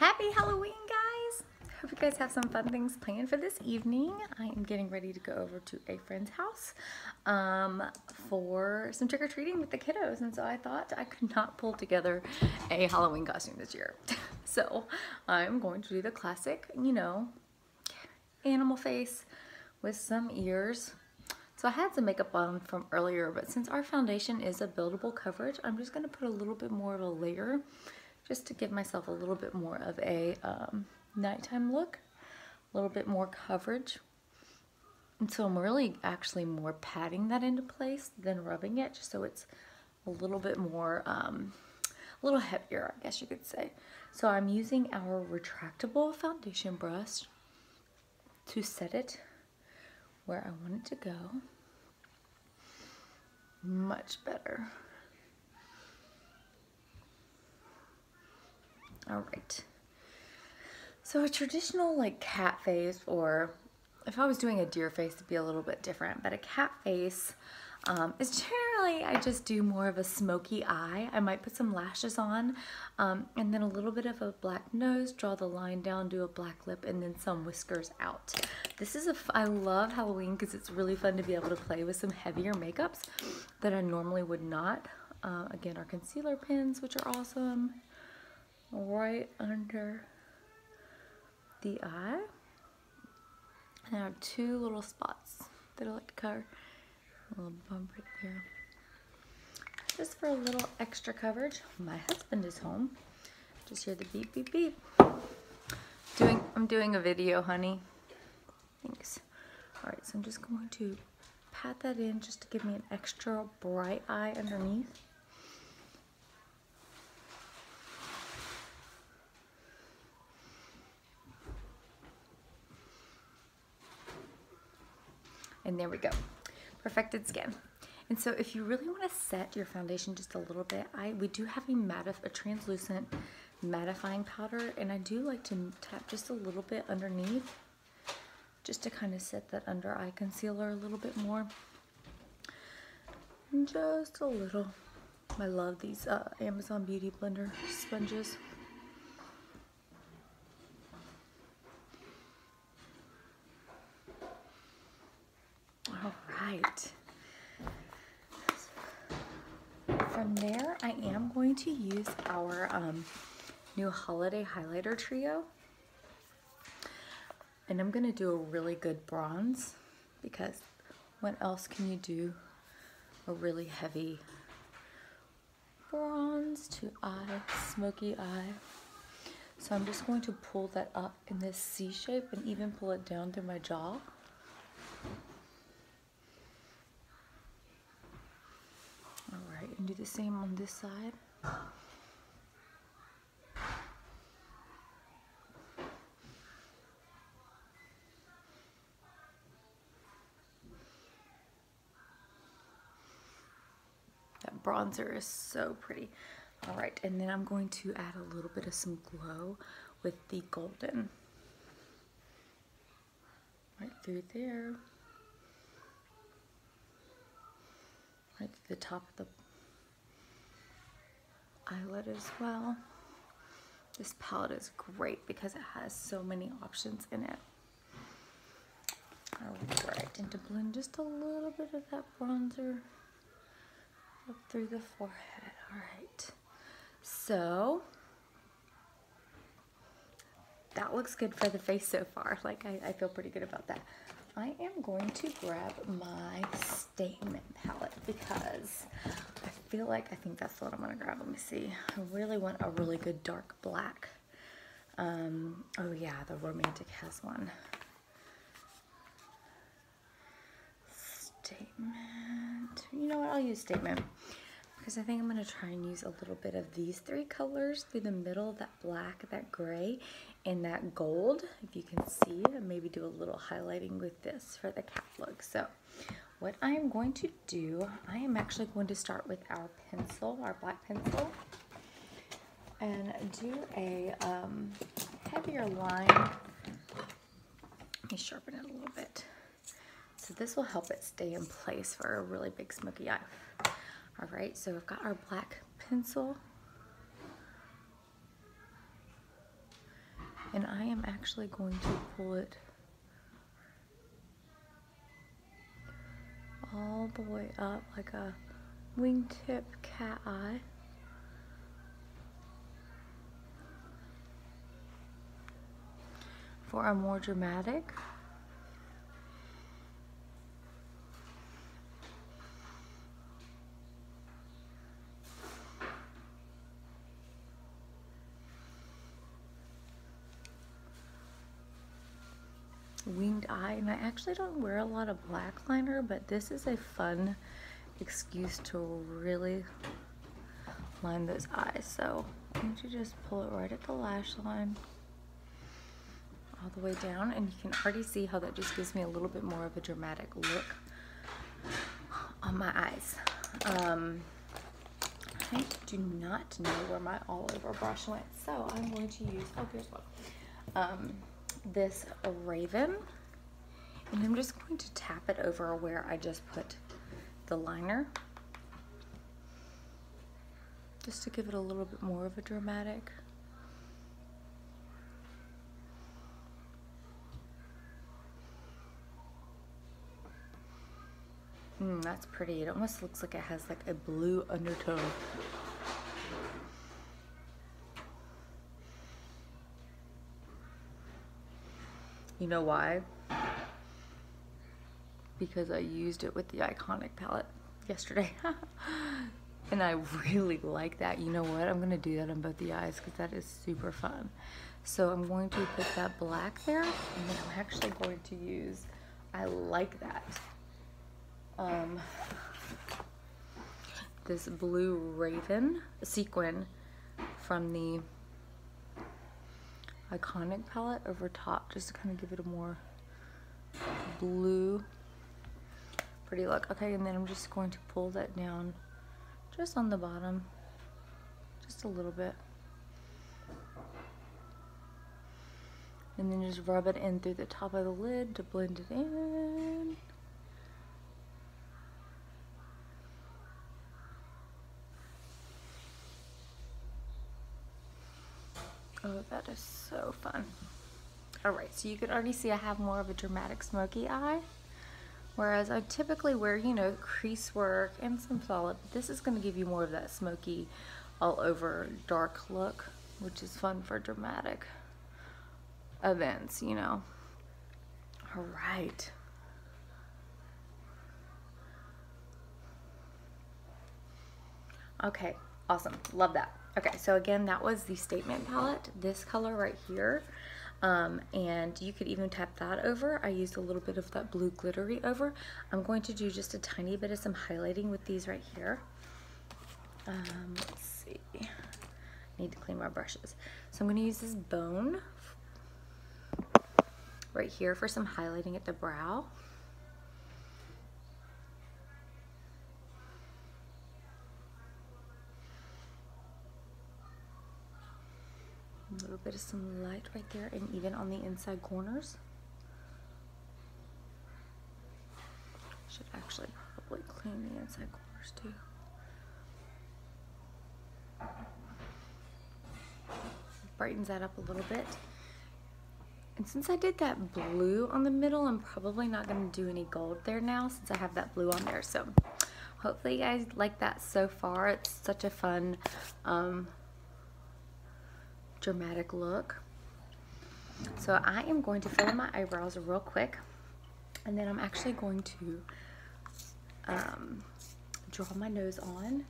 Happy Halloween, guys! Hope you guys have some fun things planned for this evening. I am getting ready to go over to a friend's house for some trick-or-treating with the kiddos, and so I thought I could not pull together a Halloween costume this year. So I'm going to do the classic, you know, animal face with some ears. So I had some makeup on from earlier, but since our foundation is a buildable coverage, I'm just going to put a little bit more of a layer just to give myself a little bit more of a nighttime look, a little bit more coverage. And so I'm really actually more patting that into place than rubbing it, just so it's a little bit more, a little heavier, I guess you could say. So I'm using our retractable foundation brush to set it where I want it to go. Much better. All right. So a traditional like cat face, or if I was doing a deer face, it'd be a little bit different, but a cat face is generally, I just do more of a smoky eye. I might put some lashes on and then a little bit of a black nose, draw the line down, do a black lip, and then some whiskers out. This is I love Halloween because it's really fun to be able to play with some heavier makeups that I normally would not. Again, our concealer pins, which are awesome, right under the eye. And I have two little spots that I like to cover. A little bump right there. Just for a little extra coverage. My husband is home. Just hear the beep, beep, beep. I'm doing a video, honey. Thanks. Alright, so I'm just going to pat that in just to give me an extra bright eye underneath. And there we go. Perfected skin. And so if you really want to set your foundation just a little bit, we do have a translucent mattifying powder, and I do like to tap just a little bit underneath just to kind of set that under eye concealer a little bit more. And just a little. I love these Amazon Beauty Blender sponges. All right. From there, I am going to use our new holiday highlighter trio. And I'm going to do a really good bronze, because what else can you do a really heavy bronze to eye, smoky eye. So I'm just going to pull that up in this C shape and even pull it down through my jaw. Alright, and do the same on this side. That bronzer is so pretty. Alright, and then I'm going to add a little bit of some glow with the golden. Right through there. Right to the top of the eyelid as well. This palette is great because it has so many options in it. Alright, and to blend just a little bit of that bronzer up through the forehead. Alright, so that looks good for the face so far. Like, I feel pretty good about that. I am going to grab my statement palette because I think that's what I'm going to grab. Let me see. I really want a really good dark black. Oh yeah, the Romantic has one. Statement. You know what? I'll use Statement because I think I'm going to try and use a little bit of these three colors through the middle, that black, that gray, and that gold, if you can see, and maybe do a little highlighting with this for the cat look. So what I am going to do, I am actually going to start with our pencil, our black pencil, and do a heavier line. Let me sharpen it a little bit. So this will help it stay in place for a really big smoky eye. All right, so we've got our black pencil. And I am actually going to pull it all the way up like a wingtip cat eye. For a more dramatic winged eye. And I actually don't wear a lot of black liner, but this is a fun excuse to really line those eyes. So I need to just pull it right at the lash line all the way down, and you can already see how that just gives me a little bit more of a dramatic look on my eyes. I do not know where my all over brush went, so I'm going to use, oh, here's one, this Raven, and I'm just going to tap it over where I just put the liner, just to give it a little bit more of a dramatic. That's pretty. It almost looks like it has like a blue undertone. You know why? Because I used it with the Iconic palette yesterday. And I really like that. You know what? I'm going to do that on both the eyes because that is super fun. So I'm going to put that black there, and then I'm actually going to use, I like that, this blue Raven sequin from the Iconic palette over top, just to kind of give it a more blue pretty look. Okay, and then I'm just going to pull that down just on the bottom, just a little bit, and then just rub it in through the top of the lid to blend it in. Oh, that is so fun. Alright, so you can already see I have more of a dramatic smoky eye, whereas I typically wear, you know, crease work and some solid, but this is going to give you more of that smoky all over dark look, which is fun for dramatic events, you know. Alright. Okay, awesome. Love that. Okay, so again, that was the Statement palette, this color right here. And you could even tap that over. I used a little bit of that blue glittery over. I'm going to do just a tiny bit of some highlighting with these right here. Let's see. I need to clean my brushes. So I'm going to use this bone right here for some highlighting at the brow. A little bit of some light right there, and even on the inside corners. Should actually probably clean the inside corners too. Brightens that up a little bit. And since I did that blue on the middle, I'm probably not going to do any gold there now since I have that blue on there. So hopefully you guys like that so far. It's such a fun dramatic look. So I am going to fill in my eyebrows real quick, and then I'm actually going to draw my nose on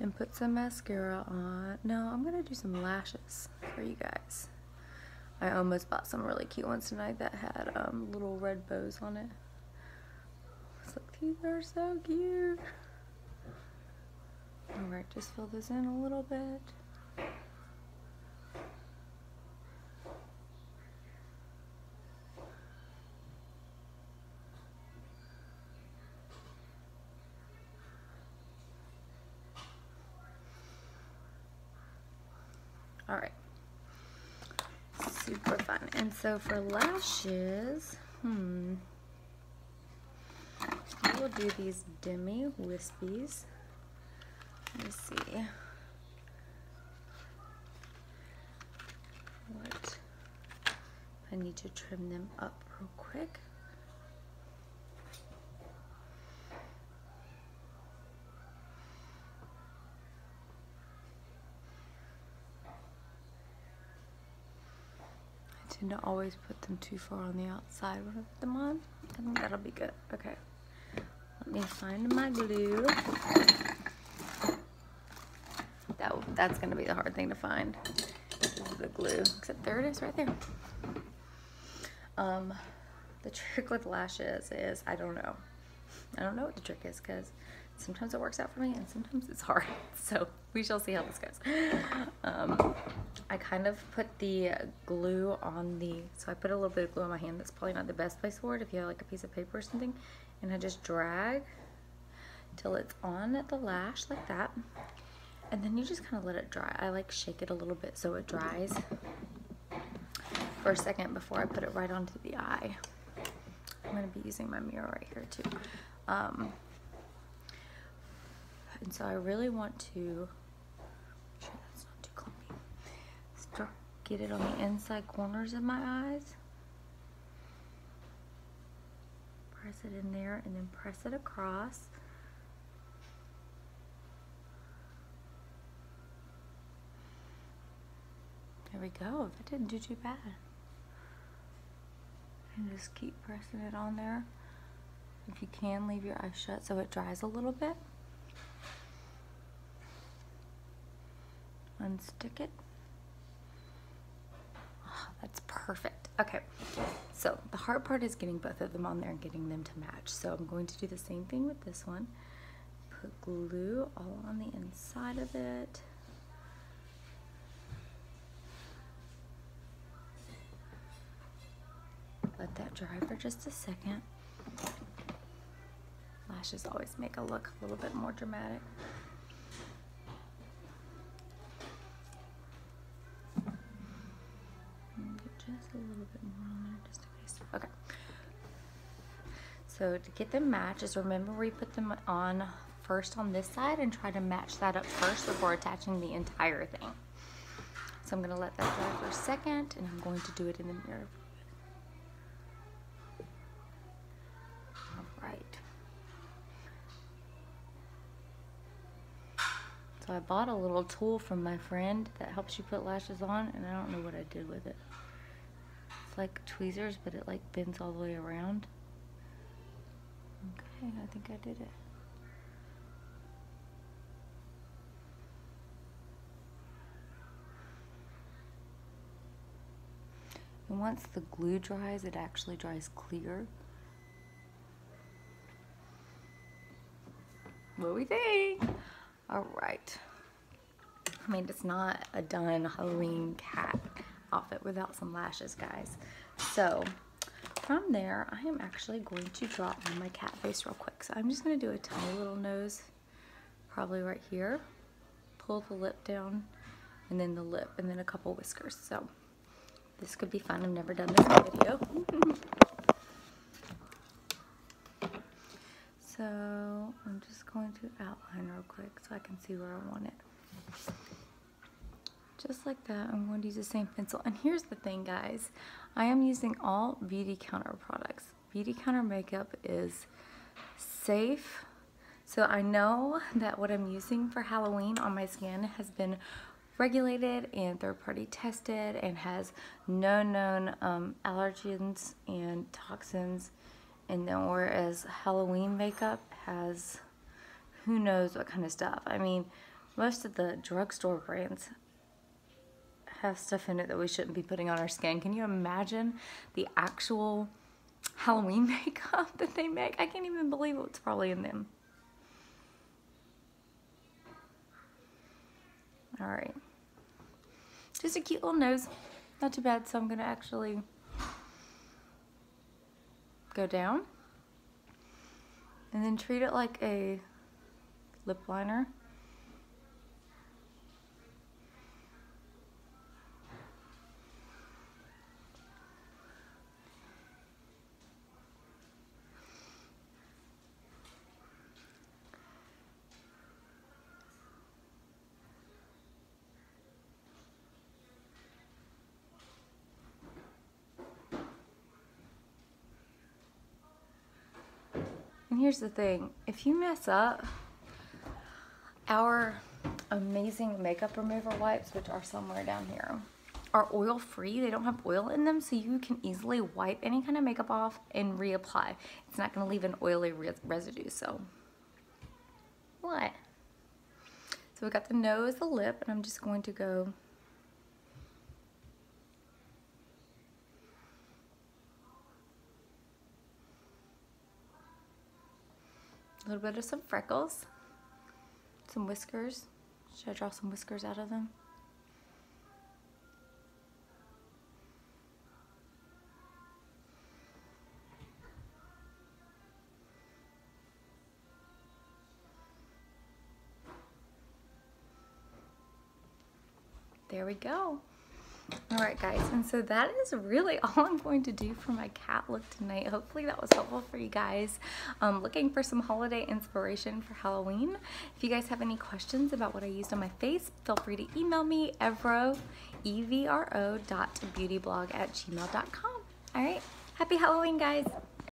and put some mascara on. No, I'm gonna do some lashes for you guys. I almost bought some really cute ones tonight that had little red bows on it. So these are so cute. Alright, just fill this in a little bit. Alright. Super fun. And so for lashes, I will do these Demi Wispies. Let me see. I need to trim them up real quick. I tend to always put them too far on the outside when I put them on. I think that'll be good. Okay. Let me find my glue. That's going to be the hard thing to find. The glue. Except there it is right there. The trick with lashes is I don't know. I don't know what the trick is because sometimes it works out for me and sometimes it's hard. So we shall see how this goes. I kind of put the glue on so I put a little bit of glue on my hand. That's probably not the best place for it if you have like a piece of paper or something. And I just drag till it's on at the lash like that. And then you just kind of let it dry. I like shake it a little bit so it dries for a second before I put it right onto the eye. I'm going to be using my mirror right here too. And so I really want to, make sure that's not too clumpy, get it on the inside corners of my eyes. Press it in there and then press it across. There we go. That didn't do too bad. And just keep pressing it on there. If you can, leave your eyes shut so it dries a little bit. Unstick it. Oh, that's perfect. Okay, so the hard part is getting both of them on there and getting them to match. So I'm going to do the same thing with this one. Put glue all on the inside of it. Let that dry for just a second. Lashes always make a look a little bit more dramatic. Get just a little bit more on there, just in case. Okay. So to get them matched, just remember we put them on first on this side and try to match that up first before attaching the entire thing. So I'm going to let that dry for a second, and I'm going to do it in the mirror. So I bought a little tool from my friend that helps you put lashes on, and I don't know what I did with it. It's like tweezers, but it like bends all the way around. Okay, I think I did it. And once the glue dries, it actually dries clear. What do we think? All right. I mean, it's not a done Halloween cat outfit without some lashes, guys. So from there, I am actually going to draw on my cat face real quick. So I'm just going to do a tiny little nose, probably right here. Pull the lip down, and then the lip, and then a couple whiskers. So this could be fun. I've never done this in a video. So I'm just going to outline real quick so I can see where I want it. Just like that, I'm going to use the same pencil. And here's the thing, guys. I am using all BeautyCounter products. BeautyCounter makeup is safe. So I know that what I'm using for Halloween on my skin has been regulated and third-party tested and has no known allergens and toxins. And then whereas Halloween makeup has who knows what kind of stuff. I mean, most of the drugstore brands have stuff in it that we shouldn't be putting on our skin. Can you imagine the actual Halloween makeup that they make? I can't even believe what's probably in them. All right. Just a cute little nose. Not too bad, so I'm going to actually go down and then treat it like a lip liner. And here's the thing, if you mess up, our amazing makeup remover wipes, which are somewhere down here, are oil free. They don't have oil in them, so you can easily wipe any kind of makeup off and reapply. It's not going to leave an oily residue. So what? So we got the nose, the lip, and I'm just going to go a little bit of some freckles, some whiskers. Should I draw some whiskers out of them? There we go. All right, guys, and so that is really all I'm going to do for my cat look tonight. Hopefully that was helpful for you guys. Looking for some holiday inspiration for Halloween. If you guys have any questions about what I used on my face, feel free to email me, evro.beautyblog@gmail.com. All right, happy Halloween, guys.